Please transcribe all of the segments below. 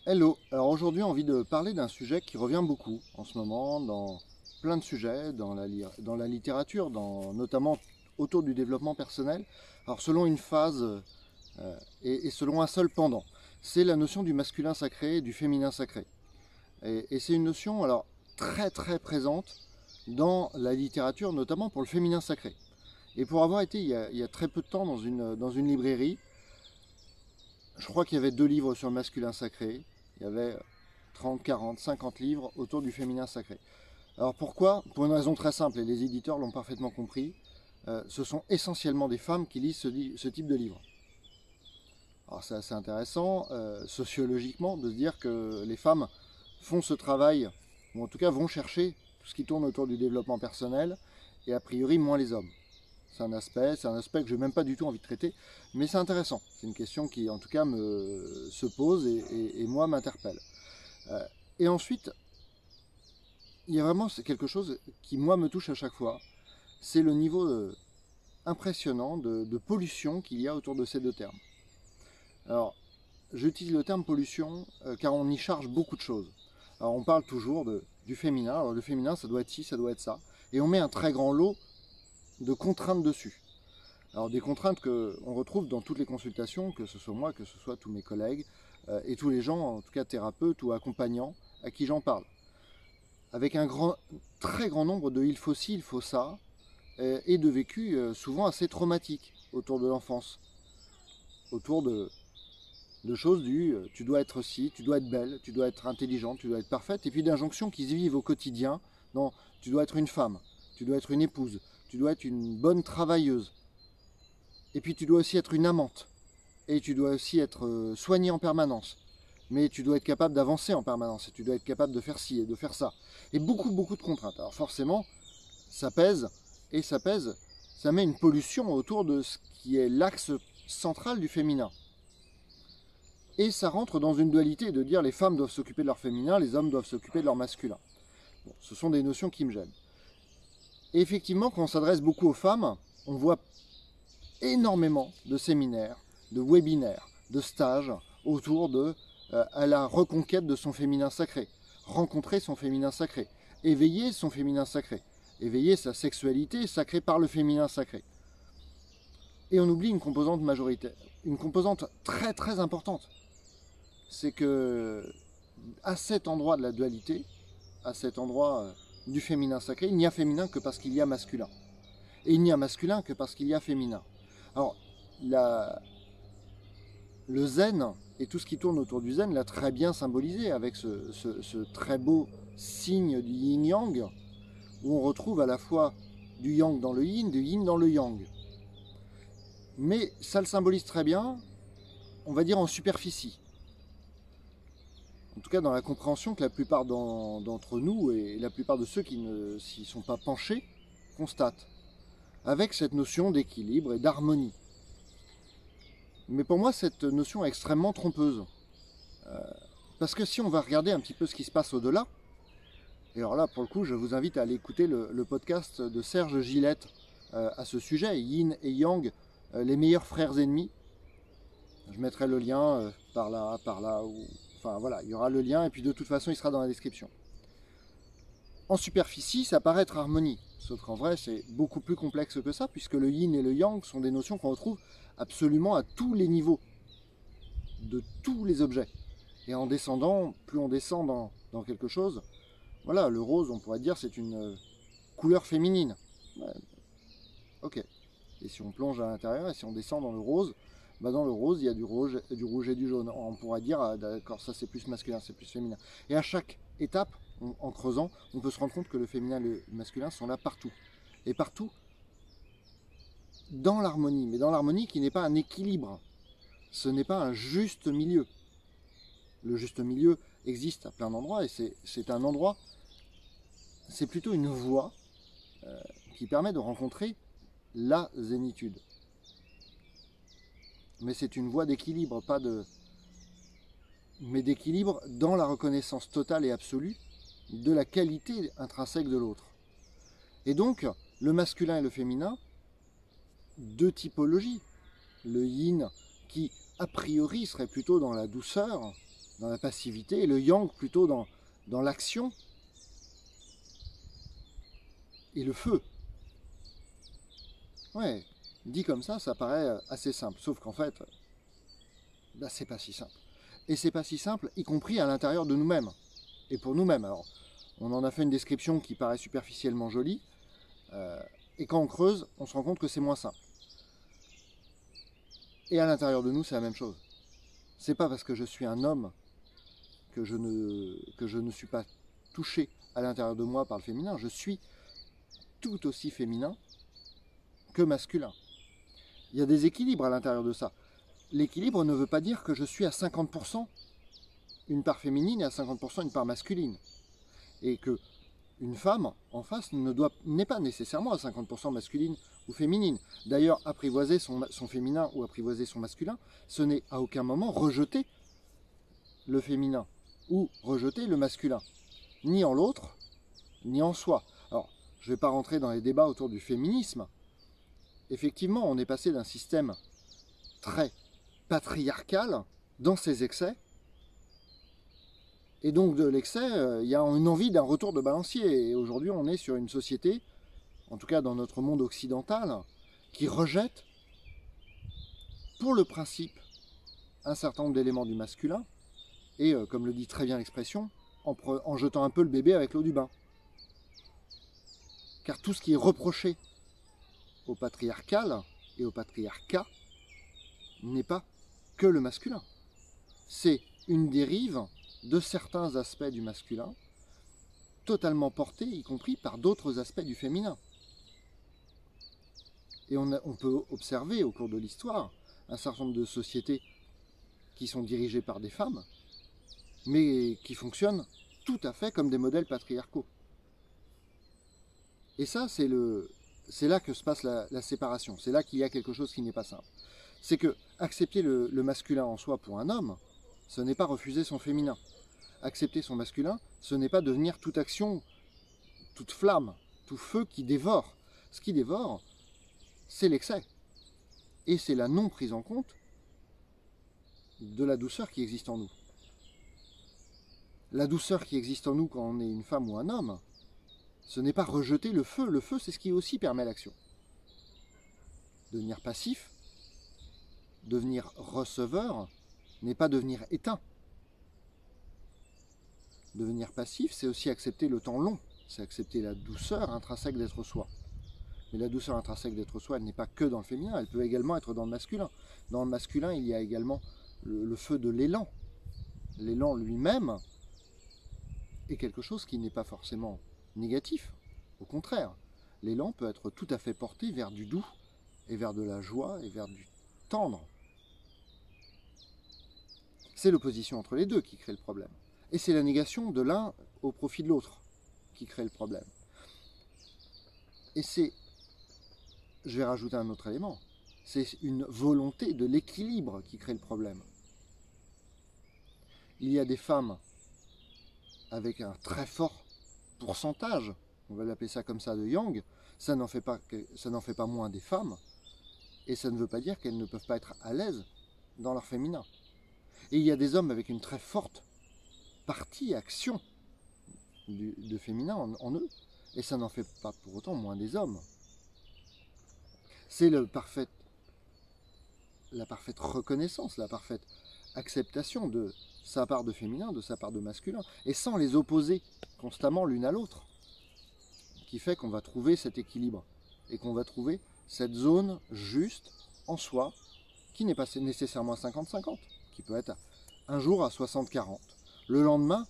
Hello, alors aujourd'hui, envie de parler d'un sujet qui revient beaucoup en ce moment dans plein de sujets, dans la littérature, notamment autour du développement personnel. Alors selon une phase et selon un seul pendant, c'est la notion du masculin sacré et du féminin sacré. Et c'est une notion alors très présente dans la littérature, notamment pour le féminin sacré. Et pour avoir été il y a très peu de temps dans une librairie, je crois qu'il y avait 2 livres sur le masculin sacré. Il y avait 30, 40, 50 livres autour du féminin sacré. Alors pourquoi? Pour une raison très simple, et les éditeurs l'ont parfaitement compris, ce sont essentiellement des femmes qui lisent ce type de livre. Alors c'est assez intéressant, sociologiquement, de se dire que les femmes font ce travail, ou en tout cas vont chercher tout ce qui tourne autour du développement personnel, et a priori moins les hommes. C'est un aspect que je n'ai même pas du tout envie de traiter, mais c'est intéressant. C'est une question qui, en tout cas, se pose et moi m'interpelle. Euh, et ensuite, il y a vraiment quelque chose qui, moi, me touche à chaque fois. C'est le niveau impressionnant de pollution qu'il y a autour de ces deux termes. Alors, j'utilise le terme pollution car on y charge beaucoup de choses. Alors, on parle toujours du féminin. Alors, le féminin, ça doit être ci, ça doit être ça. Et on met un très grand lot de contraintes dessus. Alors des contraintes qu'on retrouve dans toutes les consultations, que ce soit moi, que ce soit tous mes collègues, et tous les gens, en tout cas thérapeutes ou accompagnants, à qui j'en parle. Avec un très grand nombre de il faut ci, il faut ça, et de vécus souvent assez traumatiques autour de l'enfance. Autour de choses du tu dois être ci, tu dois être belle, tu dois être intelligente, tu dois être parfaite, et puis d'injonctions qui se vivent au quotidien dans tu dois être une femme, tu dois être une épouse, tu dois être une bonne travailleuse, et puis tu dois aussi être une amante, et tu dois aussi être soignée en permanence, mais tu dois être capable d'avancer en permanence, et tu dois être capable de faire ci et de faire ça, et beaucoup de contraintes. Alors forcément, ça pèse, et ça met une pollution autour de ce qui est l'axe central du féminin. Et ça rentre dans une dualité de dire les femmes doivent s'occuper de leur féminin, les hommes doivent s'occuper de leur masculin. Bon, ce sont des notions qui me gênent. Et effectivement, quand on s'adresse beaucoup aux femmes, on voit énormément de séminaires, de webinaires, de stages autour de à la reconquête de son féminin sacré, rencontrer son féminin sacré, éveiller son féminin sacré, éveiller sa sexualité sacrée par le féminin sacré. Et on oublie une composante majoritaire, une composante très importante. C'est que à cet endroit de la dualité, à cet endroit du féminin sacré, il n'y a féminin que parce qu'il y a masculin. Et il n'y a masculin que parce qu'il y a féminin. Alors, le zen et tout ce qui tourne autour du zen l'a très bien symbolisé avec ce très beau signe du yin-yang, où on retrouve à la fois du yang dans le yin, du yin dans le yang. Mais ça le symbolise très bien, on va dire en superficie. En tout cas dans la compréhension que la plupart d'entre nous et la plupart de ceux qui ne s'y sont pas penchés constatent, avec cette notion d'équilibre et d'harmonie. Mais pour moi, cette notion est extrêmement trompeuse. Parce que si on va regarder un petit peu ce qui se passe au-delà, et alors là, pour le coup, je vous invite à aller écouter le podcast de Serge Gillette à ce sujet, Yin et Yang, les meilleurs frères ennemis. Je mettrai le lien par là, enfin voilà, il y aura le lien, et puis de toute façon, il sera dans la description. En superficie, ça paraît être harmonie, sauf qu'en vrai, c'est beaucoup plus complexe que ça, puisque le yin et le yang sont des notions qu'on retrouve absolument à tous les niveaux, de tous les objets. Et en descendant, plus on descend dans quelque chose, voilà, le rose, on pourrait dire, c'est une couleur féminine. Ouais, ok. Et si on plonge à l'intérieur, et si on descend dans le rose, bah dans le rose, il y a du rouge et du jaune. On pourrait dire, ah, d'accord, ça c'est plus masculin, c'est plus féminin. Et à chaque étape, en creusant, on peut se rendre compte que le féminin et le masculin sont là partout. Et partout, dans l'harmonie, mais dans l'harmonie qui n'est pas un équilibre. Ce n'est pas un juste milieu. Le juste milieu existe à plein d'endroits, et c'est un endroit, c'est plutôt une voie qui permet de rencontrer la zénitude. Mais c'est une voie d'équilibre, mais d'équilibre dans la reconnaissance totale et absolue de la qualité intrinsèque de l'autre. Et donc, le masculin et le féminin, deux typologies. Le yin qui, a priori, serait plutôt dans la douceur, dans la passivité, et le yang plutôt dans l'action et le feu. Ouais, dit comme ça paraît assez simple, sauf qu'en fait, bah, c'est pas si simple. Et c'est pas si simple, y compris à l'intérieur de nous-mêmes, et pour nous-mêmes. Alors, on en a fait une description qui paraît superficiellement jolie, et quand on creuse, on se rend compte que c'est moins simple. Et à l'intérieur de nous, c'est la même chose. C'est pas parce que je suis un homme que je ne suis pas touché à l'intérieur de moi par le féminin. Je suis tout aussi féminin que masculin. Il y a des équilibres à l'intérieur de ça. L'équilibre ne veut pas dire que je suis à 50% une part féminine et à 50% une part masculine. Et que une femme en face n'est pas nécessairement à 50% masculine ou féminine. D'ailleurs, apprivoiser son féminin ou apprivoiser son masculin, ce n'est à aucun moment rejeter le féminin ou rejeter le masculin, ni en l'autre, ni en soi. Alors, je ne vais pas rentrer dans les débats autour du féminisme. Effectivement, on est passé d'un système très patriarcal dans ses excès, et donc de l'excès, il y a une envie d'un retour de balancier. Et aujourd'hui, on est sur une société, en tout cas dans notre monde occidental, qui rejette, pour le principe, un certain nombre d'éléments du masculin, et comme le dit très bien l'expression, en jetant un peu le bébé avec l'eau du bain. Car tout ce qui est reproché au patriarcal et au patriarcat n'est pas que le masculin. C'est une dérive de certains aspects du masculin, totalement portés, y compris par d'autres aspects du féminin. Et on peut observer au cours de l'histoire un certain nombre de sociétés qui sont dirigées par des femmes, mais qui fonctionnent tout à fait comme des modèles patriarcaux. Et ça, c'est là que se passe la séparation. C'est là qu'il y a quelque chose qui n'est pas simple. C'est que accepter le masculin en soi pour un homme, ce n'est pas refuser son féminin. Accepter son masculin, ce n'est pas devenir toute action, toute flamme, tout feu qui dévore. Ce qui dévore, c'est l'excès. Et c'est la non prise en compte de la douceur qui existe en nous. La douceur qui existe en nous quand on est une femme ou un homme, ce n'est pas rejeter le feu. Le feu, c'est ce qui aussi permet l'action. Devenir passif, devenir receveur, n'est pas devenir éteint. Devenir passif, c'est aussi accepter le temps long. C'est accepter la douceur intrinsèque d'être soi. Mais la douceur intrinsèque d'être soi, elle n'est pas que dans le féminin, elle peut également être dans le masculin. Dans le masculin, il y a également le feu de l'élan. L'élan lui-même est quelque chose qui n'est pas forcément négatif. Au contraire, l'élan peut être tout à fait porté vers du doux, et vers de la joie, et vers du tendre. C'est l'opposition entre les deux qui crée le problème. Et c'est la négation de l'un au profit de l'autre qui crée le problème. Et c'est, je vais rajouter un autre élément, c'est une volonté de l'équilibre qui crée le problème. Il y a des femmes avec un très fort pourcentage, on va l'appeler ça comme ça, de yang, ça n'en fait pas moins des femmes, et ça ne veut pas dire qu'elles ne peuvent pas être à l'aise dans leur féminin. Et il y a des hommes avec une très forte partie, action de féminin en eux, et ça n'en fait pas pour autant moins des hommes. C'est la parfaite reconnaissance, la parfaite acceptation de sa part de féminin, de sa part de masculin, et sans les opposer constamment l'une à l'autre, qui fait qu'on va trouver cet équilibre, et qu'on va trouver cette zone juste en soi, qui n'est pas nécessairement à 50-50, qui peut être un jour à 60-40, le lendemain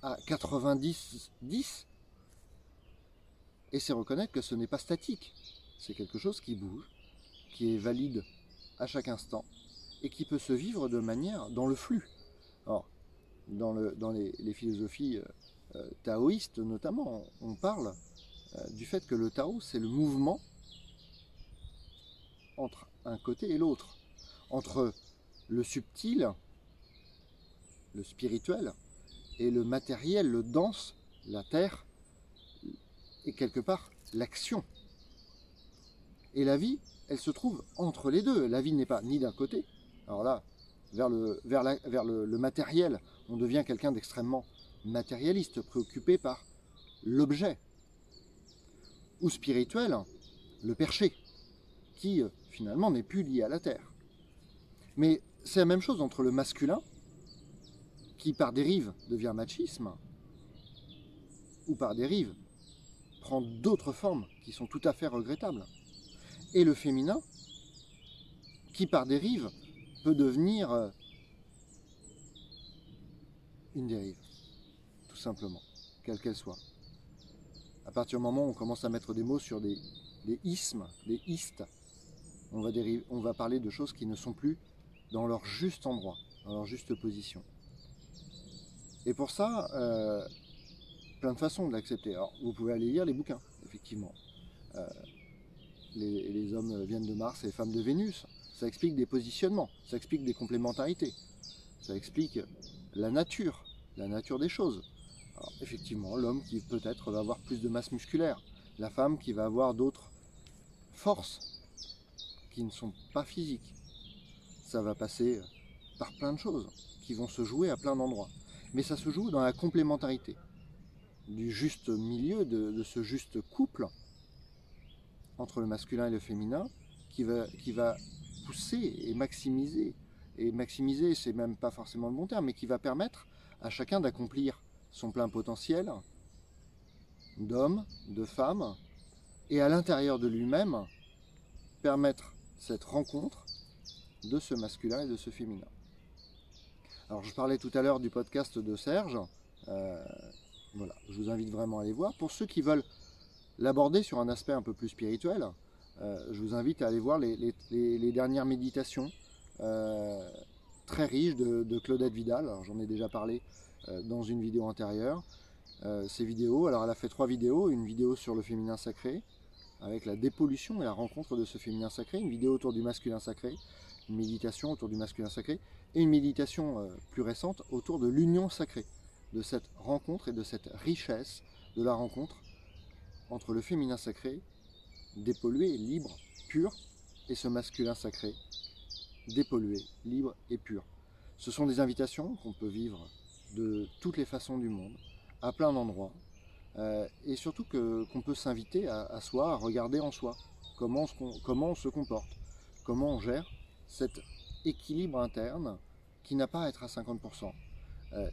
à 90-10, et c'est reconnaître que ce n'est pas statique, c'est quelque chose qui bouge, qui est valide à chaque instant, et qui peut se vivre de manière dans le flux. Alors, dans les philosophies taoïstes notamment, on parle du fait que le Tao, c'est le mouvement entre un côté et l'autre, entre le subtil, le spirituel, et le matériel, le dense, la terre, et quelque part l'action. Et la vie, elle se trouve entre les deux. La vie n'est pas ni d'un côté, alors là, le matériel. On devient quelqu'un d'extrêmement matérialiste, préoccupé par l'objet. Ou spirituel, le perché, qui finalement n'est plus lié à la terre. Mais c'est la même chose entre le masculin, qui par dérive devient machisme, ou par dérive prend d'autres formes qui sont tout à fait regrettables, et le féminin, qui par dérive peut devenir une dérive, tout simplement, quelle qu'elle soit. À partir du moment où on commence à mettre des mots sur des ismes, des istes, on va parler de choses qui ne sont plus dans leur juste endroit, dans leur juste position. Et pour ça, plein de façons de l'accepter. Alors, vous pouvez aller lire les bouquins, effectivement. Les hommes viennent de Mars et les femmes de Vénus. Ça explique des positionnements, ça explique des complémentarités, ça explique la nature des choses. Alors, effectivement, l'homme qui peut-être va avoir plus de masse musculaire, la femme qui va avoir d'autres forces qui ne sont pas physiques. Ça va passer par plein de choses qui vont se jouer à plein d'endroits. Mais ça se joue dans la complémentarité du juste milieu, de ce juste couple entre le masculin et le féminin qui va pousser et maximiser. Et maximiser, c'est même pas forcément le bon terme, mais qui va permettre à chacun d'accomplir son plein potentiel d'homme, de femme, et à l'intérieur de lui-même, permettre cette rencontre de ce masculin et de ce féminin. Alors je parlais tout à l'heure du podcast de Serge, voilà, je vous invite vraiment à aller voir. Pour ceux qui veulent l'aborder sur un aspect un peu plus spirituel, je vous invite à aller voir les dernières méditations très riches de Claudette Vidal. J'en ai déjà parlé dans une vidéo antérieure. Ces vidéos, alors elle a fait 3 vidéos, une vidéo sur le féminin sacré, avec la dépollution et la rencontre de ce féminin sacré, une vidéo autour du masculin sacré, une méditation autour du masculin sacré, et une méditation plus récente autour de l'union sacrée, de cette rencontre et de cette richesse de la rencontre entre le féminin sacré, dépollué, libre, pur, et ce masculin sacré, dépollué, libre et pur. Ce sont des invitations qu'on peut vivre de toutes les façons du monde, à plein d'endroits, et surtout qu'on peut s'inviter à soi, à regarder en soi comment on se comporte, comment on gère cet équilibre interne qui n'a pas à être à 50%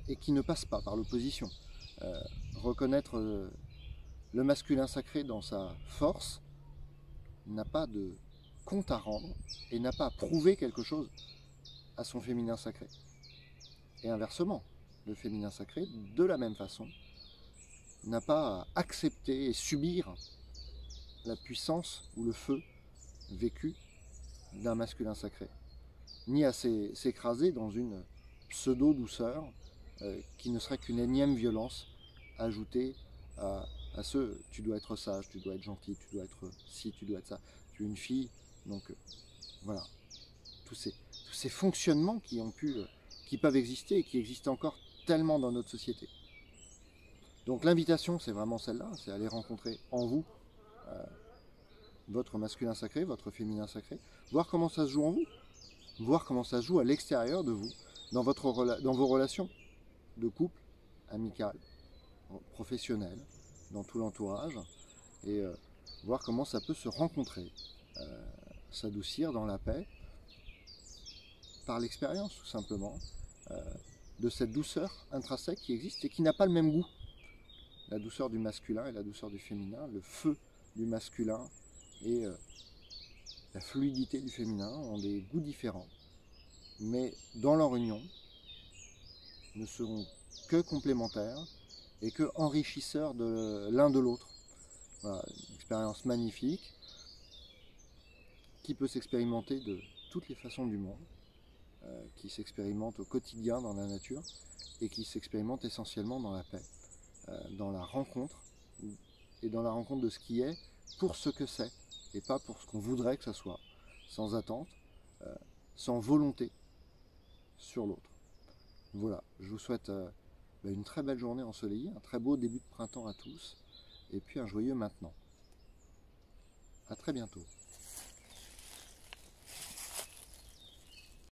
et qui ne passe pas par l'opposition. Reconnaître le masculin sacré dans sa force n'a pas de compte à rendre et n'a pas à prouver quelque chose à son féminin sacré. Et inversement, le féminin sacré, de la même façon, n'a pas à accepter et subir la puissance ou le feu vécu d'un masculin sacré, ni à s'écraser dans une pseudo-douceur qui ne serait qu'une énième violence ajoutée à ce « tu dois être sage, tu dois être gentil, tu dois être ci, tu dois être ça, tu es une fille ». Donc voilà, tous ces fonctionnements qui peuvent exister et qui existent encore tellement dans notre société. Donc l'invitation, c'est vraiment celle-là, c'est aller rencontrer en vous votre masculin sacré, votre féminin sacré, voir comment ça se joue en vous, voir comment ça se joue à l'extérieur de vous, dans vos relations de couple, amicales, professionnelles, dans tout l'entourage, et voir comment ça peut se rencontrer, s'adoucir dans la paix, par l'expérience tout simplement, de cette douceur intrinsèque qui existe et qui n'a pas le même goût. La douceur du masculin et la douceur du féminin, le feu du masculin et la fluidité du féminin ont des goûts différents, mais dans leur union ne seront que complémentaires et que enrichisseurs de l'un de l'autre. Voilà, une expérience magnifique qui peut s'expérimenter de toutes les façons du monde, qui s'expérimente au quotidien dans la nature et qui s'expérimente essentiellement dans la paix, dans la rencontre et dans la rencontre de ce qui est pour ce que c'est et pas pour ce qu'on voudrait que ça soit, sans attente, sans volonté sur l'autre. Voilà, je vous souhaite une très belle journée ensoleillée, un très beau début de printemps à tous et puis un joyeux maintenant. À très bientôt.